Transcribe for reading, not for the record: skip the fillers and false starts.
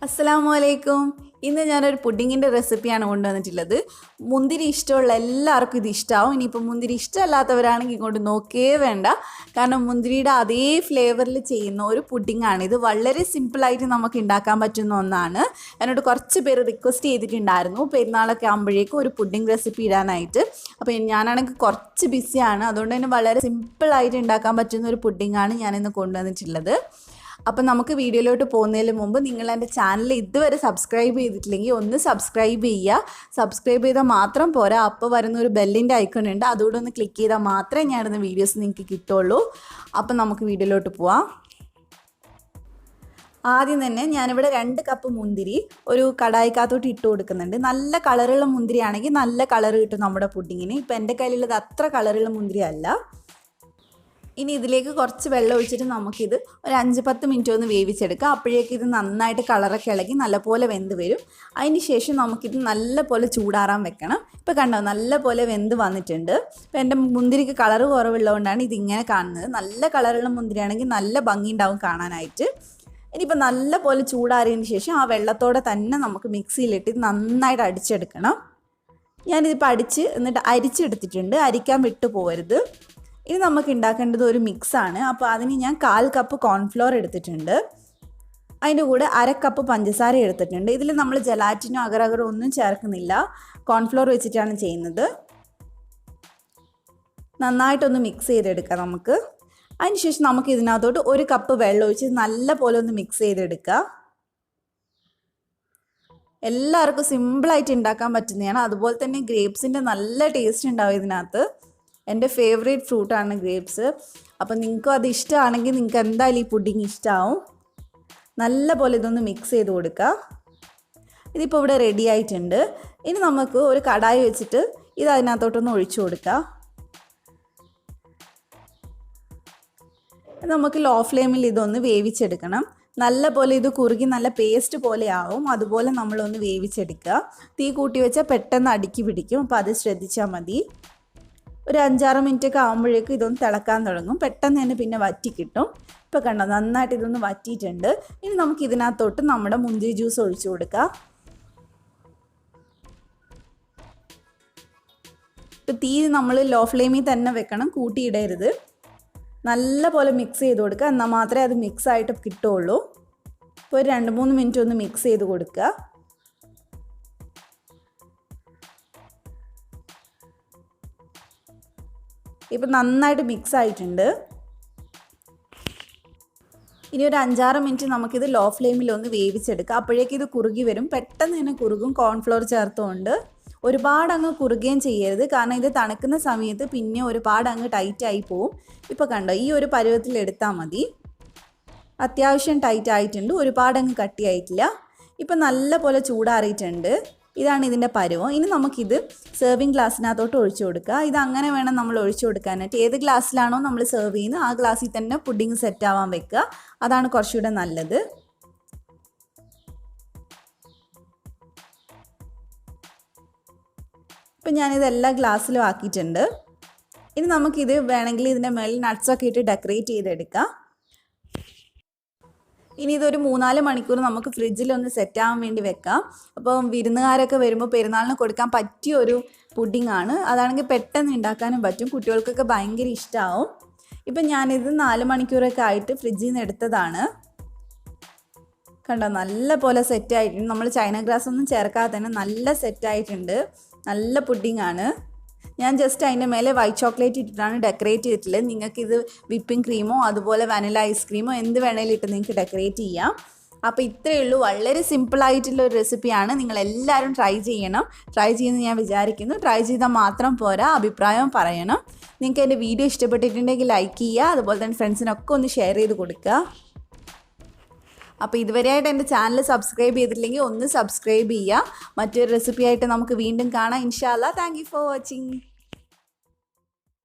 അസ്സലാമലൈക്കും. ഇന്ന് ഞാനൊരു പുഡിങ്ങിൻ്റെ റെസിപ്പിയാണ് കൊണ്ടുവന്നിട്ടുള്ളത്. മുന്തിരി ഇഷ്ടമുള്ള എല്ലാവർക്കും ഇത് ഇഷ്ടമാവും. ഇനിയിപ്പോൾ മുന്തിരി ഇഷ്ടമല്ലാത്തവരാണെങ്കിൽ ഇങ്ങോട്ട് നോക്കേ വേണ്ട. കാരണം മുന്തിരിയുടെ അതേ ഫ്ലേവറിൽ ചെയ്യുന്ന ഒരു പുഡിങ്ങാണ് ഇത്. വളരെ സിമ്പിളായിട്ട് നമുക്ക് ഉണ്ടാക്കാൻ പറ്റുന്ന ഒന്നാണ്. എന്നോട് കുറച്ച് പേര് റിക്വസ്റ്റ് ചെയ്തിട്ടുണ്ടായിരുന്നു പെരുന്നാളൊക്കെ ആകുമ്പോഴേക്കും ഒരു പുഡിങ് റെസിപ്പി ഇടാനായിട്ട്. അപ്പോൾ ഞാനാണെങ്കിൽ കുറച്ച് ബിസിയാണ്, അതുകൊണ്ട് തന്നെ വളരെ സിമ്പിളായിട്ട് ഉണ്ടാക്കാൻ പറ്റുന്ന ഒരു പുഡിങ്ങാണ് ഞാനിന്ന് കൊണ്ടുവന്നിട്ടുള്ളത്. അപ്പം നമുക്ക് വീഡിയോയിലോട്ട് പോകുന്നതിന് മുമ്പ് നിങ്ങൾ എൻ്റെ ചാനൽ ഇതുവരെ സബ്സ്ക്രൈബ് ചെയ്തിട്ടില്ലെങ്കിൽ ഒന്ന് സബ്സ്ക്രൈബ് ചെയ്യുക. സബ്സ്ക്രൈബ് ചെയ്താൽ മാത്രം പോരാ, അപ്പോൾ വരുന്ന ഒരു ബെല്ലിൻ്റെ ഐക്കൺ ഉണ്ട്, അതുകൂടെ ഒന്ന് ക്ലിക്ക് ചെയ്താൽ മാത്രമേ ഞാനിടുന്ന വീഡിയോസ് നിങ്ങൾക്ക് കിട്ടുള്ളൂ. അപ്പം നമുക്ക് വീഡിയോയിലോട്ട് പോവാം. ആദ്യം തന്നെ ഞാനിവിടെ 2 കപ്പ് മുന്തിരി ഒരു കടായിക്കകത്തോട്ട് ഇട്ട് കൊടുക്കുന്നുണ്ട്. നല്ല കളറുള്ള മുന്തിരി ആണെങ്കിൽ നല്ല കളർ കിട്ടും നമ്മുടെ പുഡിങ്ങിന്. ഇപ്പം എൻ്റെ കയ്യിലുള്ളത് അത്ര കളറുള്ള മുന്തിരി അല്ല. ഇനി ഇതിലേക്ക് കുറച്ച് വെള്ളം ഒഴിച്ചിട്ട് നമുക്കിത് ഒരു 5-10 മിനിറ്റ് ഒന്ന് വേവിച്ചെടുക്കാം. അപ്പോഴേക്കും ഇത് നന്നായിട്ട് കളറൊക്കെ ഇളകി നല്ലപോലെ വെന്ത് വരും. അതിന് ശേഷം നമുക്കിത് നല്ലപോലെ ചൂടാറാൻ വെക്കണം. ഇപ്പോൾ കണ്ടോ, നല്ലപോലെ വെന്ത് വന്നിട്ടുണ്ട്. ഇപ്പോൾ എൻ്റെ മുന്തിരിക്ക് കളറ് കുറവുള്ളതുകൊണ്ടാണ് ഇതിങ്ങനെ കാണുന്നത്. നല്ല കളറുള്ള മുന്തിരിയാണെങ്കിൽ നല്ല ഭംഗി ഉണ്ടാവും കാണാനായിട്ട്. ഇനിയിപ്പോൾ നല്ലപോലെ ചൂടാറിയതിന് ശേഷം ആ വെള്ളത്തോടെ തന്നെ നമുക്ക് മിക്സിയിലിട്ട് നന്നായിട്ട് അടിച്ചെടുക്കണം. ഞാനിതിപ്പോൾ എന്നിട്ട് അരിച്ചെടുത്തിട്ടുണ്ട്. അരിക്കാൻ വിട്ടു പോകരുത്. ഇത് നമുക്ക് ഉണ്ടാക്കേണ്ടത് ഒരു മിക്സാണ്. അപ്പോൾ അതിന് ഞാൻ 1/4 കപ്പ് കോൺഫ്ലോർ എടുത്തിട്ടുണ്ട്. അതിൻ്റെ കൂടെ 1/2 കപ്പ് പഞ്ചസാര എടുത്തിട്ടുണ്ട്. ഇതിൽ നമ്മൾ ജലാറ്റിനോ അഗറോ ഒന്നും ചേർക്കുന്നില്ല, കോൺഫ്ലോർ വെച്ചിട്ടാണ് ചെയ്യുന്നത്. നന്നായിട്ടൊന്ന് മിക്സ് ചെയ്തെടുക്കാം നമുക്ക്. അതിന് ശേഷം നമുക്ക് ഇതിനകത്തോട്ട് 1 കപ്പ് വെള്ളം ഒഴിച്ച് നല്ല പോലെ ഒന്ന് മിക്സ് ചെയ്തെടുക്കുക. എല്ലാവർക്കും സിമ്പിളായിട്ട് ഉണ്ടാക്കാൻ പറ്റുന്നതാണ്. അതുപോലെ തന്നെ ഗ്രേപ്സിൻ്റെ നല്ല ടേസ്റ്റ് ഉണ്ടാവും ഇതിനകത്ത്. എൻ്റെ ഫേവറേറ്റ് ഫ്രൂട്ടാണ് ഗ്രേപ്സ്. അപ്പം നിങ്ങൾക്കും അത് ഇഷ്ടമാണെങ്കിൽ നിങ്ങൾക്ക് എന്തായാലും ഈ പുഡിങ് ഇഷ്ടമാവും. നല്ല പോലെ ഇതൊന്ന് മിക്സ് ചെയ്ത് കൊടുക്കുക. ഇതിപ്പോൾ ഇവിടെ റെഡി ആയിട്ടുണ്ട്. ഇനി നമുക്ക് ഒരു കടായി വെച്ചിട്ട് ഇത് അതിനകത്തോട്ടൊന്ന് ഒഴിച്ചു കൊടുക്കുക. നമുക്ക് ലോ ഫ്ലെയിമിൽ ഇതൊന്ന് വേവിച്ചെടുക്കണം. നല്ല പോലെ ഇത് കുറുകി നല്ല പേസ്റ്റ് പോലെ ആവും. അതുപോലെ നമ്മളൊന്ന് വേവിച്ചെടുക്കുക. തീ കൂട്ടി വെച്ചാൽ പെട്ടെന്ന് അടുക്കി പിടിക്കും, അപ്പോൾ അത് ശ്രദ്ധിച്ചാൽ മതി. ഒരു 5-6 മിനിറ്റൊക്കെ ആകുമ്പോഴേക്കും ഇതൊന്ന് തിളക്കാൻ തുടങ്ങും. പെട്ടെന്ന് തന്നെ പിന്നെ വറ്റി കിട്ടും. ഇപ്പോൾ കണ്ടോ, നന്നായിട്ട് ഇതൊന്ന് വറ്റിയിട്ടുണ്ട്. ഇനി നമുക്ക് ഇതിനകത്തോട്ട് നമ്മുടെ മുന്തിരി ജ്യൂസ് ഒഴിച്ചു കൊടുക്കാം. ഇപ്പോൾ തീ നമ്മൾ ലോ ഫ്ലെയിമിൽ തന്നെ വെക്കണം, കൂട്ടിയിടരുത്. നല്ല പോലെ മിക്സ് ചെയ്ത് കൊടുക്കുക, എന്നാൽ മാത്രമേ അത് മിക്സായിട്ട് കിട്ടുള്ളൂ. ഇപ്പോൾ ഒരു 2-3 മിനിറ്റ് ഒന്ന് മിക്സ് ചെയ്ത് കൊടുക്കുക. ഇപ്പം നന്നായിട്ട് മിക്സ് ആയിട്ടുണ്ട്. ഇനി ഒരു 5-6 മിനിറ്റ് നമുക്കിത് ലോ ഫ്ലെയിമിൽ ഒന്ന് വേവിച്ചെടുക്കാം. അപ്പോഴേക്കും ഇത് കുറുകി വരും. പെട്ടെന്ന് തന്നെ കുറുകും, കോൺഫ്ലോർ ചേർത്തുകൊണ്ട്. ഒരുപാട് അങ്ങ് കുറുകുകയും ചെയ്യരുത്, കാരണം ഇത് തണുക്കുന്ന സമയത്ത് പിന്നെ ഒരുപാട് അങ്ങ് ടൈറ്റായി പോവും. ഇപ്പോൾ കണ്ടോ, ഈ ഒരു പരുവത്തിൽ എടുത്താൽ മതി. അത്യാവശ്യം ടൈറ്റ് ആയിട്ടുണ്ട്, ഒരുപാട് അങ്ങ് കട്ടിയായിട്ടില്ല. ഇപ്പം നല്ല പോലെ ചൂടാറിയിട്ടുണ്ട്. ഇതാണ് ഇതിൻ്റെ പരുവം. ഇനി നമുക്കിത് സെർവിങ് ഗ്ലാസ്സിനകത്തോട്ട് ഒഴിച്ചു കൊടുക്കുക. ഇത് അങ്ങനെ വേണം നമ്മൾ ഒഴിച്ചു കൊടുക്കാനായിട്ട്. ഏത് ഗ്ലാസ്സിലാണോ നമ്മൾ സെർവ് ചെയ്യുന്നത് ആ ഗ്ലാസ്സിൽ തന്നെ പുഡിങ് സെറ്റ് ആവാൻ വെക്കുക. അതാണ് കുറച്ചുകൂടെ നല്ലത്. ഇപ്പം ഞാനിത് എല്ലാ ഗ്ലാസ്സിലും ആക്കിയിട്ടുണ്ട്. ഇനി നമുക്കിത് വേണമെങ്കിൽ ഇതിൻ്റെ മേളിൽ നട്ട്സൊക്കെ ഇട്ട് ഡെക്കറേറ്റ് ചെയ്തെടുക്കാം. ഇനി ഇതൊരു 3-4 മണിക്കൂർ നമുക്ക് ഫ്രിഡ്ജിലൊന്ന് സെറ്റ് ആവാൻ വേണ്ടി വെക്കാം. അപ്പം വിരുന്നുകാരൊക്കെ വരുമ്പോൾ പെരുന്നാളിന് കൊടുക്കാൻ പറ്റിയ ഒരു പുഡിങ്ങാണ്. അതാണെങ്കിൽ പെട്ടെന്ന് ഉണ്ടാക്കാനും പറ്റും, കുട്ടികൾക്കൊക്കെ ഭയങ്കര ഇഷ്ടമാവും. ഇപ്പം ഞാനിത് 4 മണിക്കൂറൊക്കെ ആയിട്ട് ഫ്രിഡ്ജിൽ നിന്ന് എടുത്തതാണ്. കണ്ടോ, നല്ല പോലെ സെറ്റായിട്ടുണ്ട്. നമ്മൾ ചൈന ഗ്രാസ് ഒന്നും ചേർക്കാതെ തന്നെ നല്ല സെറ്റായിട്ടുണ്ട്. നല്ല പുഡിങ്ങാണ്. ഞാൻ ജസ്റ്റ് അതിൻ്റെ മേലെ വൈറ്റ് ചോക്ലേറ്റ് ഇട്ടിട്ടാണ് ഡെക്കറേറ്റ് ചെയ്തിട്ടുള്ളത്. നിങ്ങൾക്കിത് വിപ്പിംഗ് ക്രീമോ അതുപോലെ വനില ഐസ്ക്രീമോ എന്ത് വേണേലും ഇട്ട് നിങ്ങൾക്ക് ഡെക്കറേറ്റ് ചെയ്യാം. അപ്പോൾ ഇത്രയേ ഉള്ളൂ. വളരെ സിമ്പിളായിട്ടുള്ള ഒരു റെസിപ്പിയാണ്. നിങ്ങളെല്ലാവരും ട്രൈ ചെയ്യണം. ട്രൈ ചെയ്യുമെന്ന് ഞാൻ വിചാരിക്കുന്നു. ട്രൈ ചെയ്താൽ മാത്രം പോരാ, അഭിപ്രായം പറയണം. നിങ്ങൾക്ക് എൻ്റെ വീഡിയോ ഇഷ്ടപ്പെട്ടിട്ടുണ്ടെങ്കിൽ ലൈക്ക് ചെയ്യുക. അതുപോലെ തന്നെ ഫ്രണ്ട്സിനൊക്കെ ഒന്ന് ഷെയർ ചെയ്ത് കൊടുക്കുക. അപ്പോൾ ഇതുവരെയായിട്ട് എൻ്റെ ചാനൽ സബ്സ്ക്രൈബ് ചെയ്തിട്ടില്ലെങ്കിൽ ഒന്ന് സബ്സ്ക്രൈബ് ചെയ്യുക. മറ്റൊരു റെസിപ്പിയായിട്ട് നമുക്ക് വീണ്ടും കാണാം ഇൻഷാ അല്ലാ. Thank you for watching.